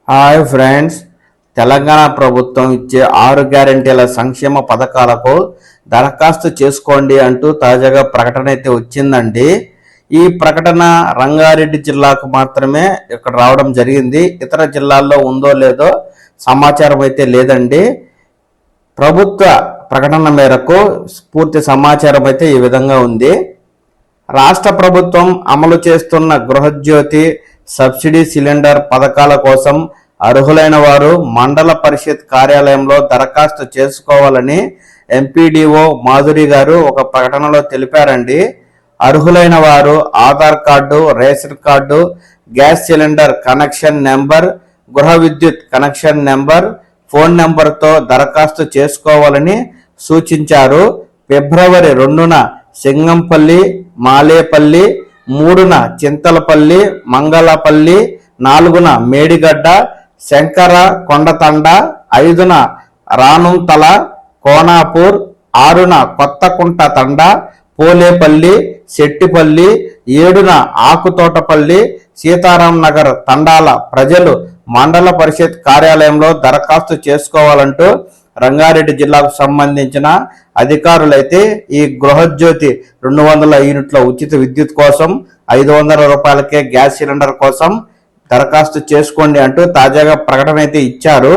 Hi friends, Telangana ప్రభుత్వం ఇచ్చే 6 గ్యారెంటీల సంక్షేమ పథకాలకు దరఖాస్తు చేసుకోండి అంటూ తాజాగా ప్రకటన అయితే వచ్చిందండి. ఈ ప్రకటన రంగారెడ్డి జిల్లాకు మాత్రమే ఇక్కడ రావడం జరిగింది. ఇతర జిల్లాల్లో ఉందో లేదో సమాచారం అయితే లేదండి. ప్రభుత్వ ప్రకటన మేరకు పూర్తి సమాచారం అయితే ఈ విధంగా ఉంది. రాష్ట్ర ప్రభుత్వం అమలు చేస్తున్న గృహజ్యోతి సబ్సిడీ సిలిండర్ పథకాల కోసం అర్హులైన వారు మండల పరిషత్ కార్యాలయంలో దరఖాస్తు చేసుకోవాలని ఎంపీడీఓ మాధురి గారు ఒక ప్రకటనలో తెలిపారండి. అర్హులైన వారు Aadhaar card, ration card, gas cylinder connection number, గృహ విద్యుత్ కనెక్షన్ నెంబర్, ఫోన్ నెంబర్తో దరఖాస్తు చేసుకోవాలని సూచించారు. ఫిబ్రవరి 2న సింగంపల్లి, మాలేపల్లి, 3న చింతలపల్లి, మంగళపల్లి, 4న మేడిగడ్డ, శంకర కొండతండ, 5న రానుంతల, కోనాపూర్, 6న కొత్తకుంట తండ, పోలేపల్లి, శెట్టిపల్లి, 7న ఆకుతోటపల్లి, సీతారాం నగర్ తండాల ప్రజలు మండల పరిషత్ కార్యాలయంలో దరఖాస్తు చేసుకోవాలంటూ రంగారెడ్డి జిల్లాకు సంబంధించిన అధికారులైతే ఈ గృహజ్యోతి 200 యూనిట్ల ఉచిత విద్యుత్ కోసం, 500 రూపాయలకే గ్యాస్ సిలిండర్ కోసం దరఖాస్తు చేసుకోండి అంటూ తాజాగా ప్రకటన అయితే ఇచ్చారు.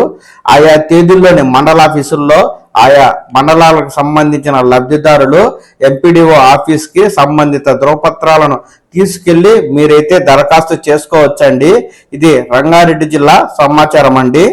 ఆయా తేదీల్లోని మండల ఆఫీసుల్లో ఆయా మండలాలకు సంబంధించిన లబ్ధిదారులు ఎంపీడీఓ ఆఫీస్కి సంబంధిత ధ్రువపత్రాలను తీసుకెళ్లి మీరైతే దరఖాస్తు చేసుకోవచ్చండి. ఇది రంగారెడ్డి జిల్లా సమాచారం అండి.